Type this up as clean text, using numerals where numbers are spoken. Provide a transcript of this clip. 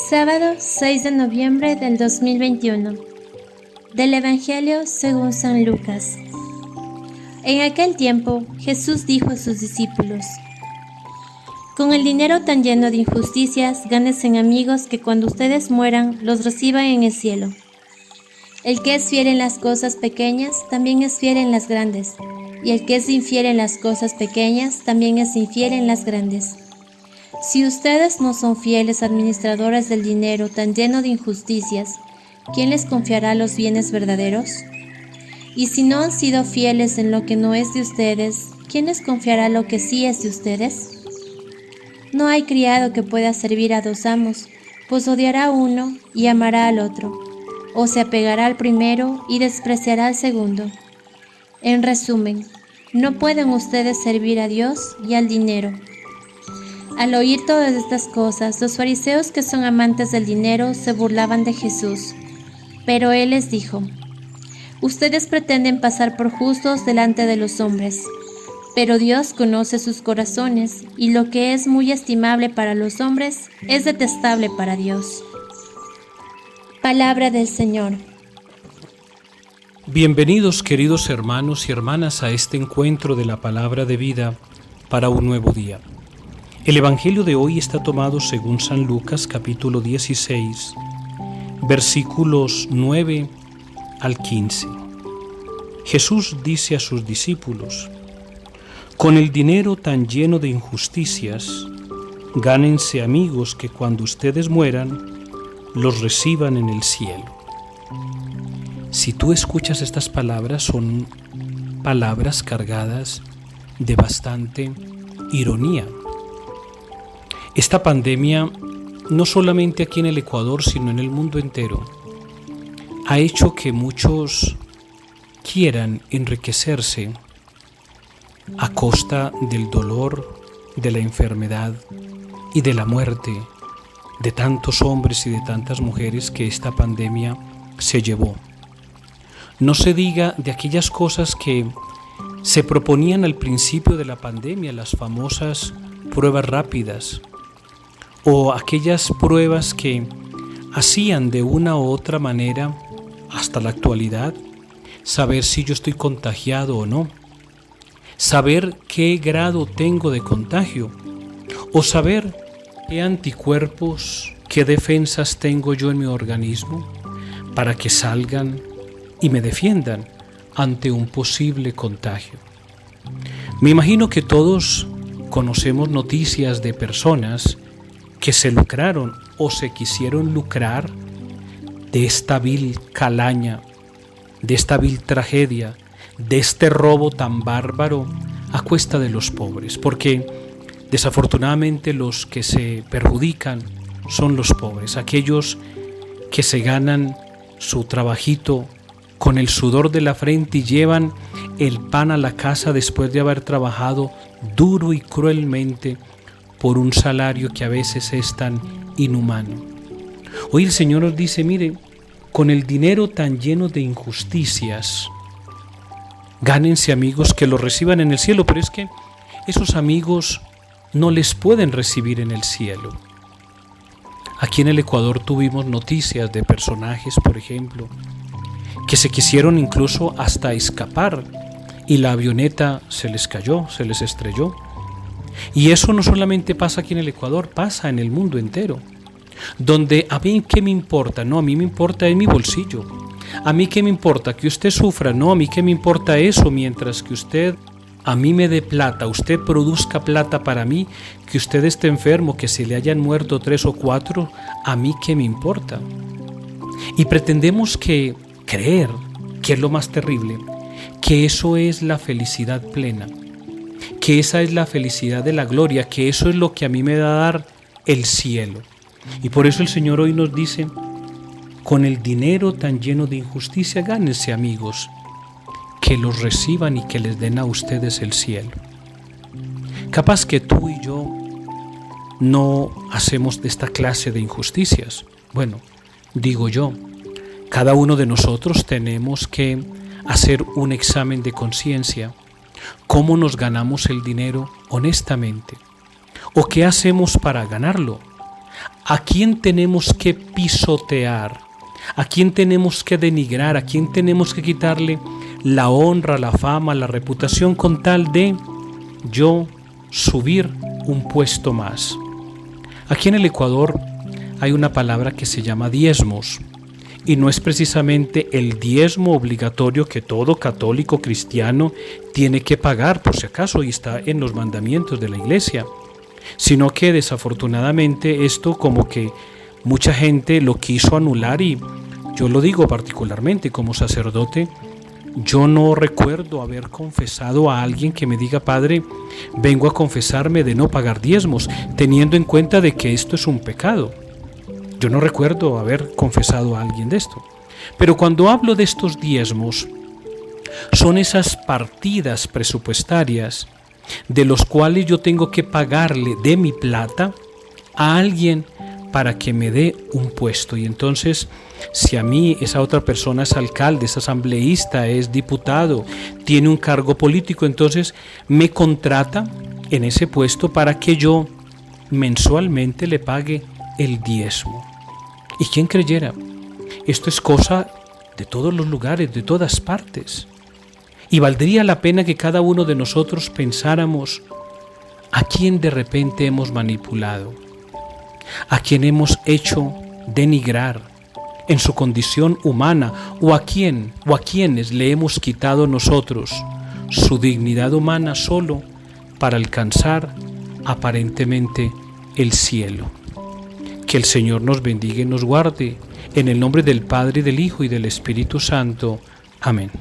Sábado 6 de noviembre del 2021. Del Evangelio según San Lucas. En aquel tiempo, Jesús dijo a sus discípulos: con el dinero tan lleno de injusticias, gánense amigos que cuando ustedes mueran, los reciban en el cielo. El que es fiel en las cosas pequeñas, también es fiel en las grandes, y el que es infiel en las cosas pequeñas, también es infiel en las grandes. Si ustedes no son fieles administradores del dinero tan lleno de injusticias, ¿quién les confiará los bienes verdaderos? Y si no han sido fieles en lo que no es de ustedes, ¿quién les confiará lo que sí es de ustedes? No hay criado que pueda servir a dos amos, pues odiará a uno y amará al otro, o se apegará al primero y despreciará al segundo. En resumen, no pueden ustedes servir a Dios y al dinero. Al oír todas estas cosas, los fariseos que son amantes del dinero se burlaban de Jesús. Pero Él les dijo: ustedes pretenden pasar por justos delante de los hombres, pero Dios conoce sus corazones, y lo que es muy estimable para los hombres es detestable para Dios. Palabra del Señor. Bienvenidos, queridos hermanos y hermanas, a este encuentro de la palabra de vida para un nuevo día. El Evangelio de hoy está tomado según San Lucas, capítulo 16, versículos 9 al 15. Jesús dice a sus discípulos: con el dinero tan lleno de injusticias, gánense amigos que cuando ustedes mueran, los reciban en el cielo. Si tú escuchas estas palabras, son palabras cargadas de bastante ironía. Esta pandemia, no solamente aquí en el Ecuador, sino en el mundo entero, ha hecho que muchos quieran enriquecerse a costa del dolor, de la enfermedad y de la muerte de tantos hombres y de tantas mujeres que esta pandemia se llevó. No se diga de aquellas cosas que se proponían al principio de la pandemia, las famosas pruebas rápidas, o aquellas pruebas que hacían de una u otra manera, hasta la actualidad, saber si yo estoy contagiado o no, saber qué grado tengo de contagio, o saber qué anticuerpos, qué defensas tengo yo en mi organismo para que salgan y me defiendan ante un posible contagio. Me imagino que todos conocemos noticias de personas que se lucraron o se quisieron lucrar de esta vil calaña, de esta vil tragedia, de este robo tan bárbaro a cuesta de los pobres, porque desafortunadamente los que se perjudican son los pobres, aquellos que se ganan su trabajito con el sudor de la frente y llevan el pan a la casa después de haber trabajado duro y cruelmente por un salario que a veces es tan inhumano. Hoy el Señor nos dice: mire, con el dinero tan lleno de injusticias, gánense amigos que los reciban en el cielo, pero es que esos amigos no les pueden recibir en el cielo. Aquí en el Ecuador tuvimos noticias de personajes, por ejemplo, que se quisieron incluso hasta escapar y la avioneta se les cayó, se les estrelló. Y eso no solamente pasa aquí en el Ecuador, pasa en el mundo entero, donde a mí qué me importa, no, a mí me importa en mi bolsillo, a mí qué me importa que usted sufra, no, a mí qué me importa eso, mientras que usted a mí me dé plata, usted produzca plata para mí, que usted esté enfermo, que se le hayan muerto 3 o 4, a mí qué me importa. Y pretendemos creer, que es lo más terrible, que eso es la felicidad plena, que esa es la felicidad de la gloria, que eso es lo que a mí me va a dar el cielo. Y por eso el Señor hoy nos dice: con el dinero tan lleno de injusticia, gánense amigos que los reciban y que les den a ustedes el cielo. Capaz que tú y yo no hacemos de esta clase de injusticias. Bueno, digo yo, cada uno de nosotros tenemos que hacer un examen de conciencia. ¿Cómo nos ganamos el dinero honestamente? ¿O qué hacemos para ganarlo? ¿A quién tenemos que pisotear? ¿A quién tenemos que denigrar? ¿A quién tenemos que quitarle la honra, la fama, la reputación con tal de yo subir un puesto más? Aquí en el Ecuador hay una palabra que se llama diezmos, y no es precisamente el diezmo obligatorio que todo católico cristiano tiene que pagar, por si acaso, y está en los mandamientos de la iglesia, sino que desafortunadamente esto como que mucha gente lo quiso anular, y yo lo digo particularmente como sacerdote. Yo no recuerdo haber confesado a alguien que me diga: Padre, vengo a confesarme de no pagar diezmos, teniendo en cuenta de que esto es un pecado. Yo no recuerdo haber confesado a alguien de esto. Pero cuando hablo de estos diezmos, son esas partidas presupuestarias de los cuales yo tengo que pagarle de mi plata a alguien para que me dé un puesto. Y entonces, si a mí esa otra persona es alcalde, es asambleísta, es diputado, tiene un cargo político, entonces me contrata en ese puesto para que yo mensualmente le pague el diezmo. ¿Y quién creyera? Esto es cosa de todos los lugares, de todas partes. Y valdría la pena que cada uno de nosotros pensáramos a quién de repente hemos manipulado, a quién hemos hecho denigrar en su condición humana, o a quienes le hemos quitado nosotros su dignidad humana solo para alcanzar aparentemente el cielo. Que el Señor nos bendiga y nos guarde, en el nombre del Padre, del Hijo y del Espíritu Santo. Amén.